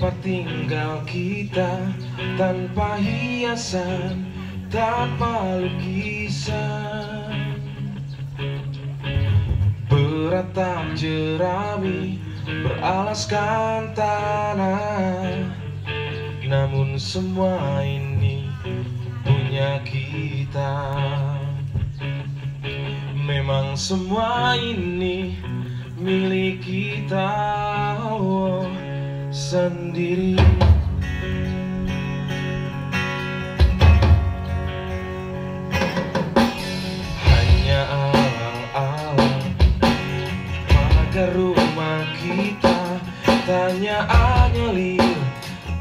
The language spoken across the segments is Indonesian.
tempat tinggal kita, tanpa hiasan, tanpa lukisan. Beratap jerami, beralaskan tanah, namun semua ini punya kita. Memang semua ini milik kita sendiri. Hanya alang-alang pagar rumah kita, tanya anyelir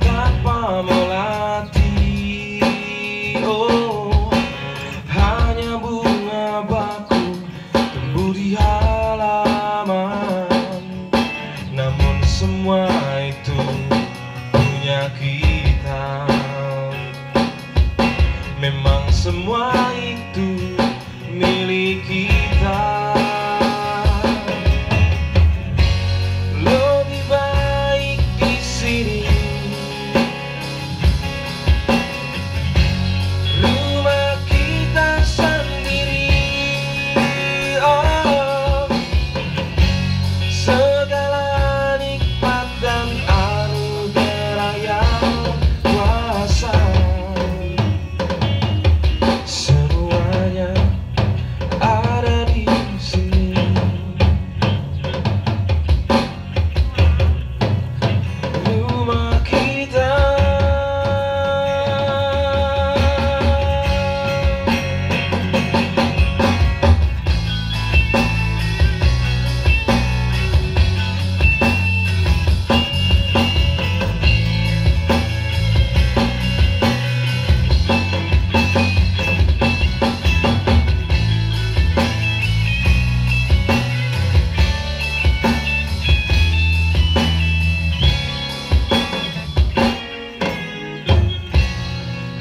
tanpa melatih. Oh, hanya bunga baku tumbuh di halaman, namun semua itu punya kita. Memang semua itu milik kita. Lebih baik di sini, rumah kita sendiri. Oh, segala nikmat dan anugerah yang kuasa, semuanya ada di sini. Rumah kita.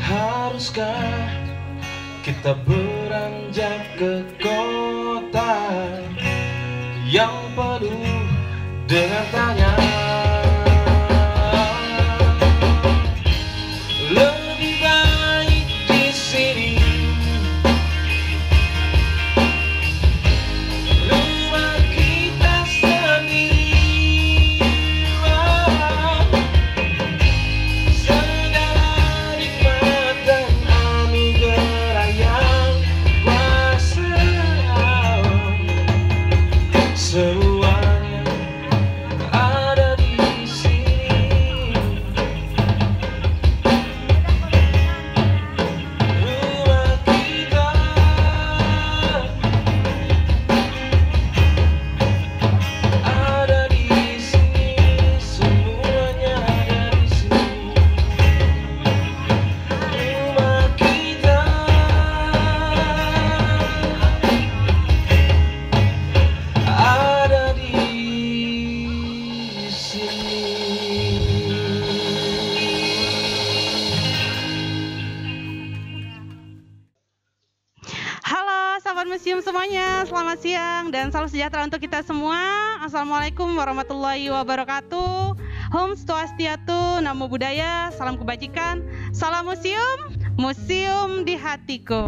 Haruskah kita beranjak ke kota yang penuh dengan tanya? Lebih baik di sini, rumah kita sendiri. Oh, segala nikmat dan anugerah yang kuasa, semuanya ada di sini. Rumah kita ada di sini, semuanya ada di sini. Rumah kita ada di sini. Halo sahabat museum semuanya, selamat siang dan salam sejahtera untuk kita semua. Assalamualaikum warahmatullahi wabarakatuh. Om Swastiastu, Namo Buddhaya, salam kebajikan, salam museum, museum di hatiku.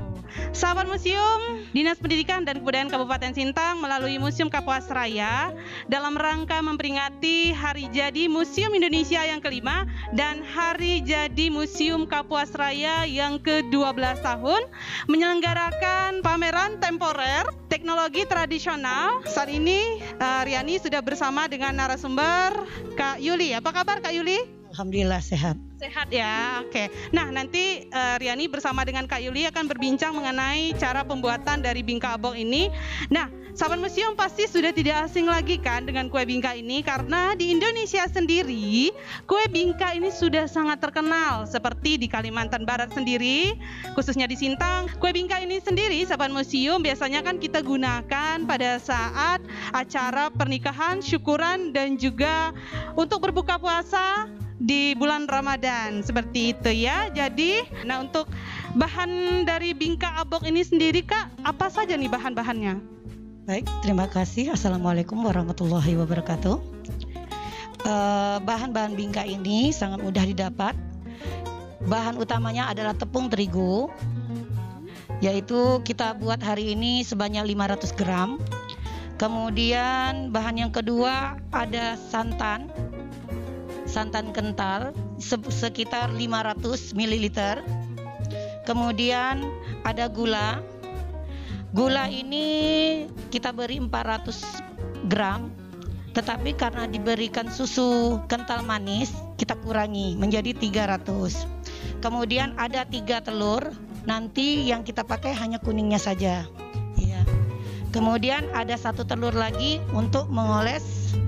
Sahabat museum, Dinas Pendidikan dan Kebudayaan Kabupaten Sintang melalui Museum Kapuas Raya dalam rangka memperingati Hari Jadi Museum Indonesia yang kelima dan Hari Jadi Museum Kapuas Raya yang ke-12 tahun menyelenggarakan pameran temporer teknologi tradisional. Saat ini Riani sudah bersama dengan narasumber Kak Yuli. Apa kabar Kak Yuli? Alhamdulillah sehat. Sehat ya, oke. Nah nanti Riani bersama dengan Kak Yuli akan berbincang mengenai cara pembuatan dari bingka abong ini. Nah, sahabat museum pasti sudah tidak asing lagi kan dengan kue bingka ini, karena di Indonesia sendiri kue bingka ini sudah sangat terkenal. Seperti di Kalimantan Barat sendiri, khususnya di Sintang, kue bingka ini sendiri sahabat museum biasanya kan kita gunakan pada saat acara pernikahan, syukuran, dan juga untuk berbuka puasa di bulan Ramadan, seperti itu ya. Jadi, nah untuk bahan dari bingka abong ini sendiri Kak, apa saja nih bahan-bahannya? Baik, terima kasih. Assalamualaikum warahmatullahi wabarakatuh. Bahan-bahan bingka ini sangat mudah didapat. Bahan utamanya adalah tepung terigu, yaitu kita buat hari ini sebanyak 500 gram. Kemudian bahan yang kedua ada santan kental sekitar 500 ml. Kemudian ada gula. Gula ini kita beri 400 gram. Tetapi karena diberikan susu kental manis, kita kurangi menjadi 300. Kemudian ada 3 telur, nanti yang kita pakai hanya kuningnya saja. Ya. Kemudian ada 1 telur lagi untuk mengoles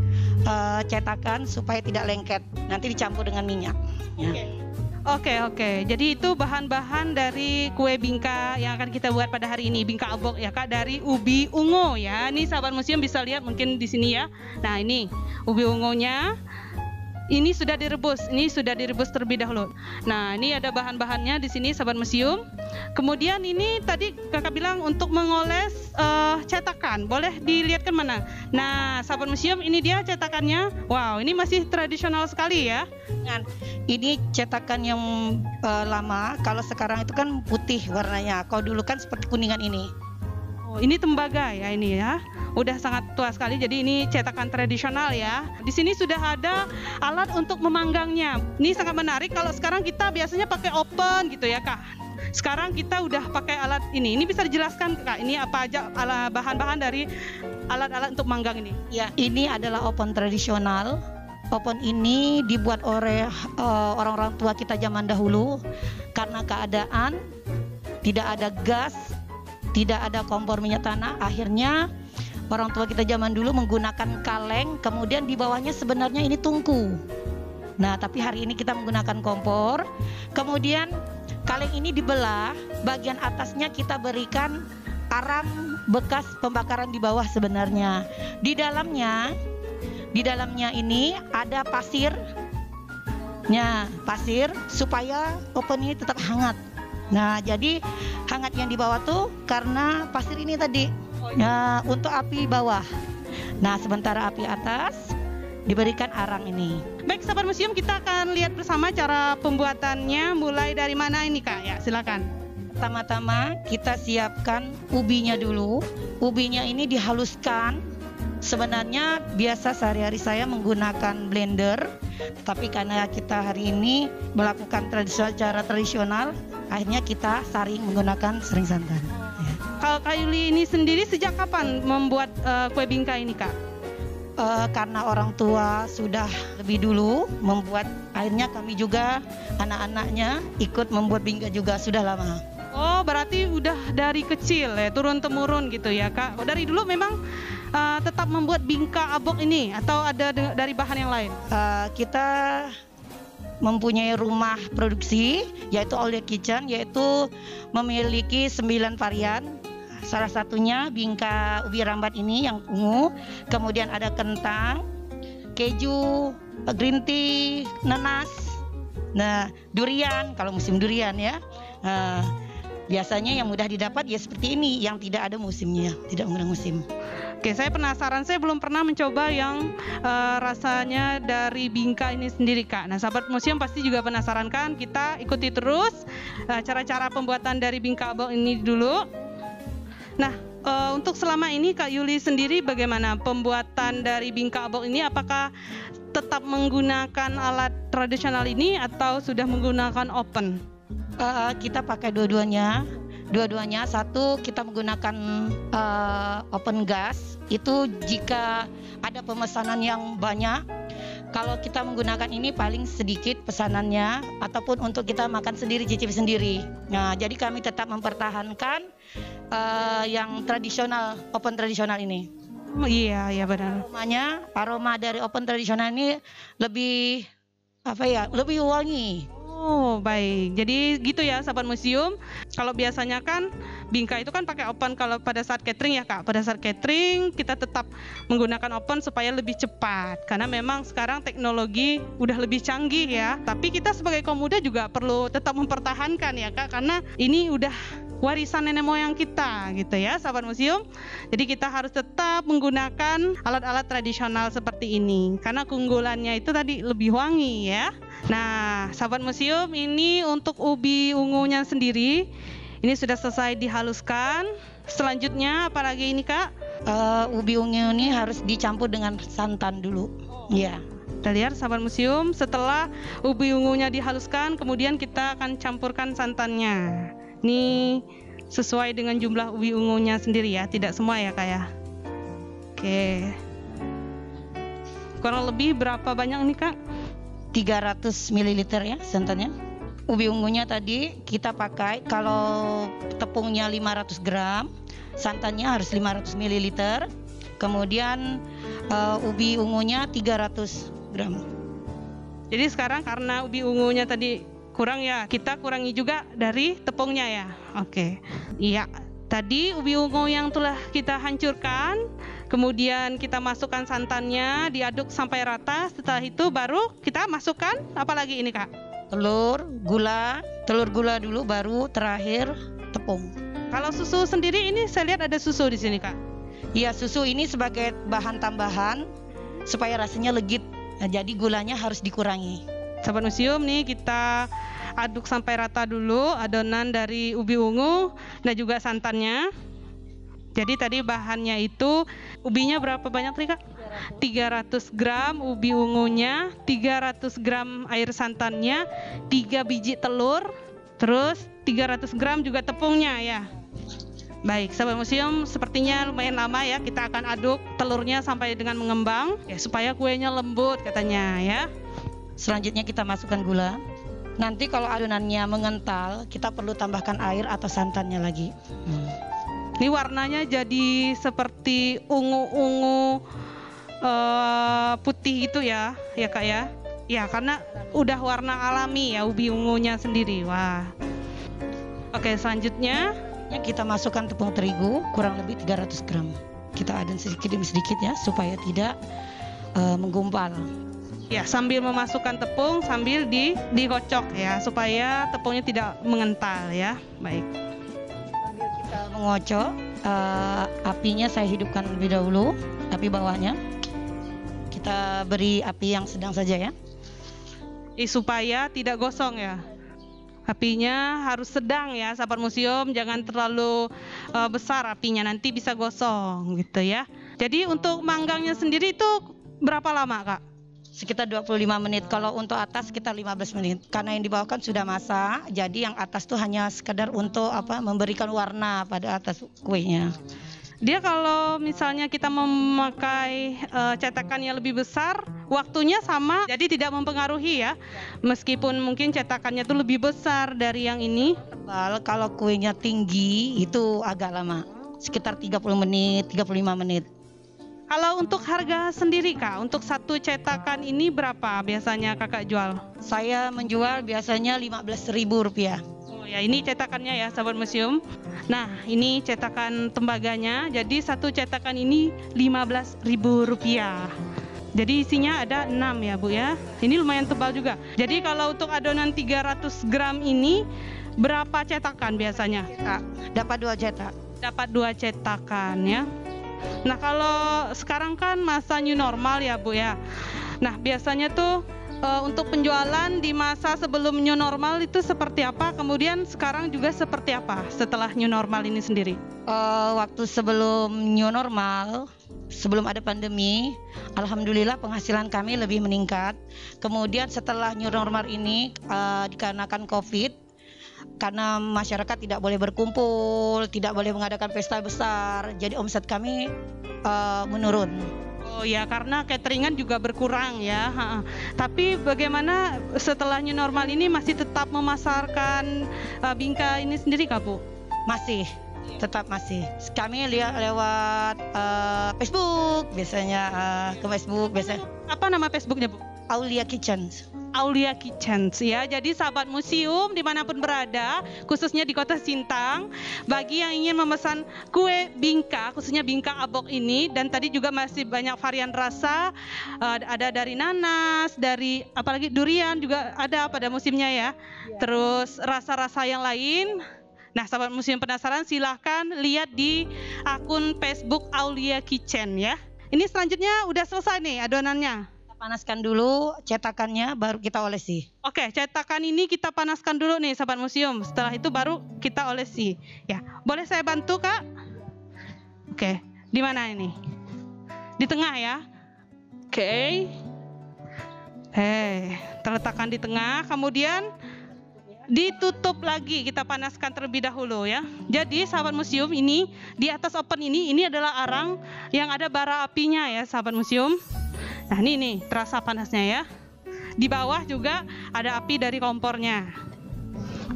cetakan supaya tidak lengket. Nanti dicampur dengan minyak. Ya. Oke. Jadi itu bahan-bahan dari kue bingka yang akan kita buat pada hari ini, bingka abok ya Kak, dari ubi ungu ya. Ini sahabat museum bisa lihat mungkin di sini ya. Nah, ini ubi ungunya. Ini sudah direbus terlebih dahulu. Nah, ini ada bahan-bahannya di sini sahabat museum. Kemudian ini tadi Kakak bilang untuk mengoles cetakan. Boleh dilihatkan mana? Nah, sahabat museum, ini dia cetakannya. Wow, ini masih tradisional sekali ya. Ini cetakan yang lama. Kalau sekarang itu kan putih warnanya. Kalau dulu kan seperti kuningan ini. Oh, ini tembaga ya ini ya. Udah sangat tua sekali. Jadi ini cetakan tradisional ya. Di sini sudah ada alat untuk memanggangnya. Ini sangat menarik. Kalau sekarang kita biasanya pakai oven gitu ya Kak. Sekarang kita udah pakai alat ini. Ini bisa dijelaskan Kak, ini apa aja bahan-bahan dari alat-alat untuk manggang ini? Ya, ini adalah oven tradisional. Oven ini dibuat oleh orang-orang tua kita zaman dahulu. Karena keadaan tidak ada gas, tidak ada kompor minyak tanah, akhirnya orang tua kita zaman dulu menggunakan kaleng, kemudian di bawahnya sebenarnya ini tungku. Nah, tapi hari ini kita menggunakan kompor. Kemudian kaleng ini dibelah, bagian atasnya kita berikan arang bekas pembakaran di bawah sebenarnya. Di dalamnya ini ada pasir supaya oven ini tetap hangat. Nah, jadi hangat yang di bawah tuh karena pasir ini tadi. Nah, untuk api bawah. Nah, sementara api atas diberikan arang ini. Baik, sahabat museum, kita akan lihat bersama cara pembuatannya. Mulai dari mana ini Kak? Ya, silakan. Pertama-tama kita siapkan ubinya dulu. Ubinya ini dihaluskan. Sebenarnya biasa sehari-hari saya menggunakan blender, tapi karena kita hari ini melakukan cara tradisional, akhirnya kita saring menggunakan saring santan. Ya. Kalau Kak Yuli ini sendiri sejak kapan membuat kue bingka ini Kak? Karena orang tua sudah lebih dulu membuat, akhirnya kami juga anak-anaknya ikut membuat bingka juga sudah lama. Oh, berarti udah dari kecil ya, turun-temurun gitu ya Kak. Dari dulu memang tetap membuat bingka abok ini atau ada dari bahan yang lain? Kita mempunyai rumah produksi yaitu All Day Kitchen, yaitu memiliki 9 varian. Salah satunya bingka ubi rambat ini yang ungu, kemudian ada kentang, keju, green tea, nanas, nah durian kalau musim durian ya. Biasanya yang mudah didapat ya seperti ini, yang tidak ada musimnya, tidak menggunakan musim. Oke, saya penasaran, saya belum pernah mencoba yang rasanya dari bingka ini sendiri Kak. Nah, sahabat museum pasti juga penasaran kan? Kita ikuti terus cara-cara pembuatan dari bingka abok ini dulu. Nah, untuk selama ini Kak Yuli sendiri bagaimana pembuatan dari bingka abok ini? Apakah tetap menggunakan alat tradisional ini atau sudah menggunakan oven? Kita pakai dua-duanya. Satu kita menggunakan oven gas. Itu jika ada pemesanan yang banyak. Kalau kita menggunakan ini paling sedikit pesanannya, ataupun untuk kita makan sendiri, cicip sendiri. Nah, jadi kami tetap mempertahankan yang tradisional, oven tradisional ini. Iya benar. Aroma dari oven tradisional ini lebih lebih wangi. Oh, baik. Jadi gitu ya sahabat museum. Kalau biasanya kan bingka itu kan pakai oven kalau pada saat catering ya Kak. Pada saat catering kita tetap menggunakan oven supaya lebih cepat. Karena memang sekarang teknologi udah lebih canggih ya. Tapi kita sebagai kaum muda juga perlu tetap mempertahankan ya Kak. Karena ini udah warisan nenek moyang kita gitu ya sahabat museum. Jadi kita harus tetap menggunakan alat-alat tradisional seperti ini karena keunggulannya itu tadi lebih wangi ya. Nah sahabat museum, ini untuk ubi ungunya sendiri ini sudah selesai dihaluskan. Selanjutnya apalagi ini Kak? Ubi ungu ini harus dicampur dengan santan dulu. Ya. Kita lihat sahabat museum, setelah ubi ungunya dihaluskan, kemudian kita akan campurkan santannya. Ini sesuai dengan jumlah ubi ungunya sendiri ya, tidak semua ya Kak ya. Oke. Kurang lebih berapa banyak nih Kak? 300 ml ya santannya. Ubi ungunya tadi kita pakai, kalau tepungnya 500 gram, santannya harus 500 ml. Kemudian ubi ungunya 300 gram. Jadi sekarang karena ubi ungunya tadi kurang ya, kita kurangi juga dari tepungnya ya. Oke. Iya, tadi ubi ungu yang telah kita hancurkan, kemudian kita masukkan santannya, diaduk sampai rata. Setelah itu baru kita masukkan apa lagi ini Kak? Telur gula dulu, baru terakhir tepung. Kalau susu sendiri ini saya lihat ada susu di sini Kak. Iya, susu ini sebagai bahan tambahan supaya rasanya legit. Nah, jadi gulanya harus dikurangi. Sahabat museum nih, kita aduk sampai rata dulu adonan dari ubi ungu dan juga santannya. Jadi tadi bahannya itu ubinya berapa banyak nih Kak? 300 gram ubi ungunya, 300 gram air santannya, 3 biji telur, terus 300 gram juga tepungnya ya. Baik, sahabat museum, sepertinya lumayan lama ya, kita akan aduk telurnya sampai dengan mengembang ya, supaya kuenya lembut katanya ya. Selanjutnya kita masukkan gula. Nanti kalau adonannya mengental, kita perlu tambahkan air atau santannya lagi. Ini warnanya jadi seperti ungu-ungu putih gitu ya Kak ya. Ya, karena udah warna alami ya ubi ungunya sendiri. Wah. Oke, selanjutnya kita masukkan tepung terigu kurang lebih 300 gram. Kita adon sedikit demi sedikit ya, supaya tidak menggumpal. Ya, sambil memasukkan tepung sambil dikocok ya, supaya tepungnya tidak mengental ya. Baik. Sambil kita mengocok, apinya saya hidupkan lebih dahulu, api bawahnya. Kita beri api yang sedang saja ya. Supaya tidak gosong ya. Apinya harus sedang ya, sahabat museum, jangan terlalu besar apinya, nanti bisa gosong gitu ya. Jadi untuk manggangnya sendiri itu berapa lama Kak? Sekitar 25 menit. Kalau untuk atas sekitar 15 menit. Karena yang di bawah kan sudah masak, jadi yang atas tuh hanya sekedar untuk memberikan warna pada atas kuenya. Dia kalau misalnya kita memakai cetakan yang lebih besar, waktunya sama, jadi tidak mempengaruhi ya. Meskipun mungkin cetakannya itu lebih besar dari yang ini. Tebal, kalau kuenya tinggi itu agak lama. Sekitar 30 menit, 35 menit. Kalau untuk harga sendiri Kak, untuk satu cetakan ini berapa biasanya Kakak jual? Saya menjual biasanya Rp15.000. Oh ya, ini cetakannya ya sahabat museum. Nah, ini cetakan tembaganya. Jadi satu cetakan ini Rp15.000. Jadi isinya ada 6 ya Bu ya. Ini lumayan tebal juga. Jadi kalau untuk adonan 300 gram ini berapa cetakan biasanya Kak? Dapat 2 cetak. Dapat 2 cetakan ya. Nah, kalau sekarang kan masa new normal ya Bu ya. Nah, biasanya tuh untuk penjualan di masa sebelum new normal itu seperti apa? Kemudian sekarang juga seperti apa setelah new normal ini sendiri? Waktu sebelum new normal, sebelum ada pandemi, alhamdulillah penghasilan kami lebih meningkat. Kemudian setelah new normal ini, dikarenakan COVID, karena masyarakat tidak boleh berkumpul, tidak boleh mengadakan pesta besar, jadi omset kami menurun. Oh ya, karena cateringan juga berkurang ya. Tapi bagaimana setelah new normal ini masih tetap memasarkan bingka ini sendiri Kak Bu? Masih, tetap masih. Kami lihat lewat Facebook, biasanya ke Facebook biasanya. Apa nama Facebooknya Bu? Aulia Kitchen. Aulia Kitchens ya. Jadi sahabat museum dimanapun berada, khususnya di Kota Sintang, bagi yang ingin memesan kue bingka, khususnya bingka abok ini, dan tadi juga masih banyak varian rasa, ada dari nanas, dari apalagi durian juga ada pada musimnya ya. Terus rasa-rasa yang lain. Nah, sahabat museum penasaran, silahkan lihat di akun Facebook Aulia Kitchen ya. Ini selanjutnya udah selesai nih adonannya. Kita panaskan dulu cetakannya, baru kita olesi. Oke, cetakan ini kita panaskan dulu nih sahabat museum. Setelah itu baru kita olesi. Ya, boleh saya bantu Kak? Oke, di mana ini? Di tengah ya. Oke. Terletakkan di tengah, kemudian ditutup lagi, kita panaskan terlebih dahulu ya. Jadi sahabat museum, ini di atas oven ini adalah arang yang ada bara apinya ya sahabat museum. Nah ini nih terasa panasnya ya. Di bawah juga ada api dari kompornya.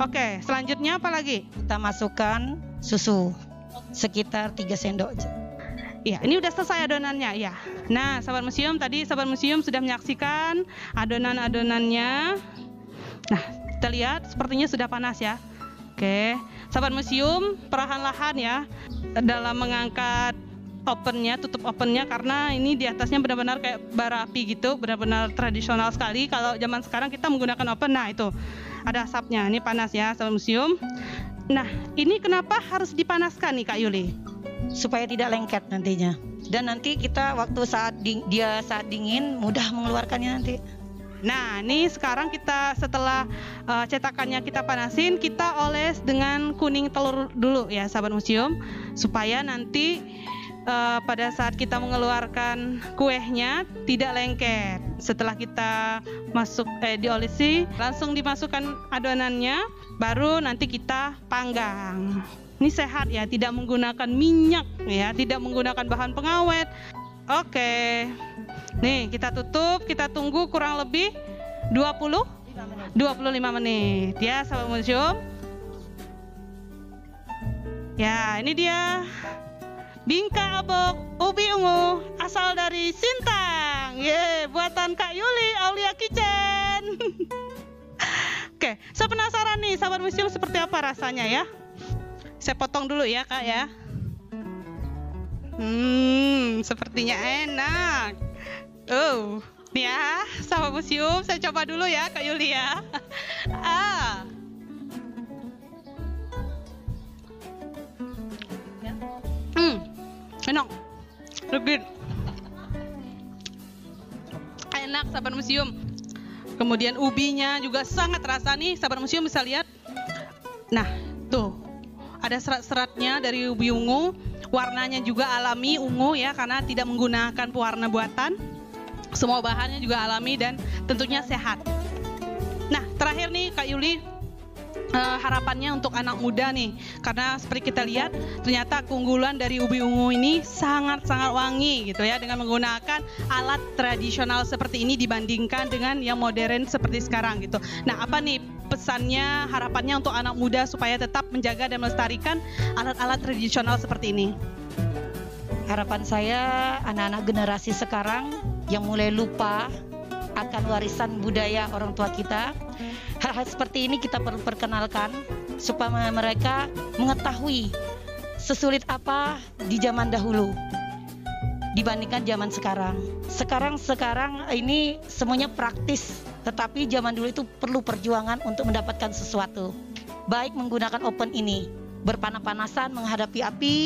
Oke, selanjutnya apa lagi? Kita masukkan susu sekitar 3 sendok. Ya, ini udah selesai adonannya ya. Nah sahabat museum, tadi sahabat museum sudah menyaksikan adonan-adonannya. Nah, kita lihat sepertinya sudah panas ya. Oke, sahabat museum, perlahan-lahan ya dalam mengangkat ovennya, tutup ovennya, karena ini di atasnya benar-benar kayak bara api gitu, benar-benar tradisional sekali. Kalau zaman sekarang kita menggunakan oven, nah itu ada asapnya, ini panas ya sahabat museum. Nah, ini kenapa harus dipanaskan nih Kak Yuli? Supaya tidak lengket nantinya. Dan nanti kita waktu saat dingin mudah mengeluarkannya nanti. Nah, ini sekarang kita setelah cetakannya kita panasin, kita oles dengan kuning telur dulu ya sahabat museum, supaya nanti pada saat kita mengeluarkan kuehnya tidak lengket. Setelah kita diolesi, langsung dimasukkan adonannya, baru nanti kita panggang. Ini sehat ya, tidak menggunakan minyak ya, tidak menggunakan bahan pengawet. Oke. Nih, kita tutup, kita tunggu kurang lebih 25 menit ya sahabat museum. Ya, ini dia bingka abok ubi ungu asal dari Sintang. Buatan Kak Yuli Aulia Kitchen. Oke, saya penasaran nih sahabat museum, seperti apa rasanya ya. Saya potong dulu ya Kak ya. Sepertinya enak. Nih ya, sahabat museum, saya coba dulu ya Kak Yuli ya. Enak, legit, enak sahabat museum. Kemudian ubinya juga sangat terasa nih, sahabat museum bisa lihat. Nah, tuh ada serat-seratnya dari ubi ungu. Warnanya juga alami ungu ya, karena tidak menggunakan pewarna buatan. Semua bahannya juga alami dan tentunya sehat. Nah, terakhir nih Kak Yuli, harapannya untuk anak muda nih, karena seperti kita lihat ternyata keunggulan dari ubi ungu ini sangat-sangat wangi gitu ya, dengan menggunakan alat tradisional seperti ini dibandingkan dengan yang modern seperti sekarang gitu. Nah, apa nih pesannya, harapannya untuk anak muda supaya tetap menjaga dan melestarikan alat-alat tradisional seperti ini? Harapan saya anak-anak generasi sekarang yang mulai lupa akan warisan budaya orang tua kita, hal-hal seperti ini kita perlu perkenalkan supaya mereka mengetahui sesulit apa di zaman dahulu dibandingkan zaman sekarang. Sekarang ini semuanya praktis, tetapi zaman dulu itu perlu perjuangan untuk mendapatkan sesuatu. Baik menggunakan oven ini, berpanas-panasan menghadapi api,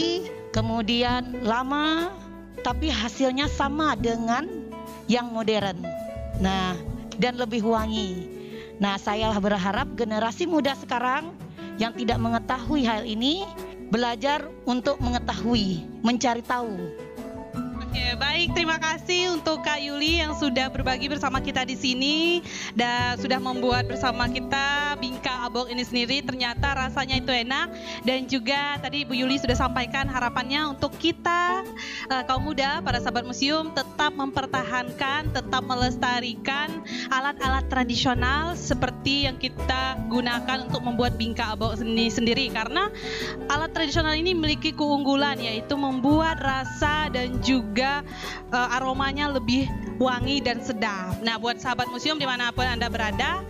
kemudian lama, tapi hasilnya sama dengan yang modern. Nah, dan lebih wangi. Nah, saya berharap generasi muda sekarang yang tidak mengetahui hal ini belajar untuk mengetahui, mencari tahu. Oke, baik, terima kasih untuk Kak Yuli yang sudah berbagi bersama kita di sini dan sudah membuat bersama kita bingka abok ini sendiri. Ternyata rasanya itu enak, dan juga tadi Bu Yuli sudah sampaikan harapannya untuk kita kaum muda, para sahabat museum, tetap mempertahankan, tetap melestarikan alat-alat tradisional seperti yang kita gunakan untuk membuat bingka abok ini sendiri, karena alat tradisional ini memiliki keunggulan, yaitu membuat rasa dan juga aromanya lebih wangi dan sedap. Nah, buat sahabat museum dimanapun Anda berada,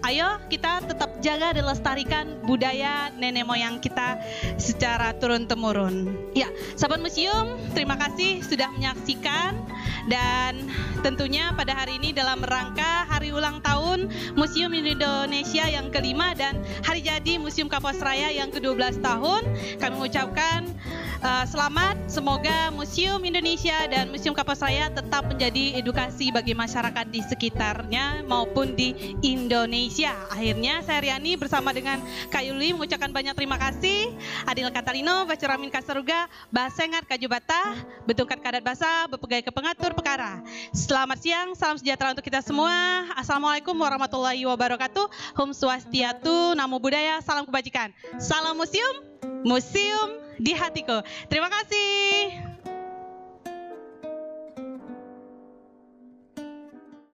ayo kita tetap jaga dan lestarikan budaya nenek moyang kita secara turun-temurun. Ya, sahabat museum, terima kasih sudah menyaksikan, dan tentunya pada hari ini dalam rangka hari ulang tahun Museum Indonesia yang ke-5 dan hari jadi Museum Kapuas Raya yang ke-12 tahun. Kami mengucapkan selamat, semoga Museum Indonesia dan Museum Kapuas Raya tetap menjadi edukasi bagi masyarakat di sekitarnya maupun di Indonesia. Akhirnya saya Riani bersama dengan Kak Yuli mengucapkan banyak terima kasih. Adil Katalino, Bacuramin Kasaruga, Basengat Kajubata, Betungkat Kadat Basa, Bepegai ke Pengatur Perkara. Selamat siang, salam sejahtera untuk kita semua. Assalamualaikum warahmatullahi wabarakatuh. Hum Swastiatu, Namo Buddhaya, salam kebajikan. Salam museum, museum di hatiku. Terima kasih.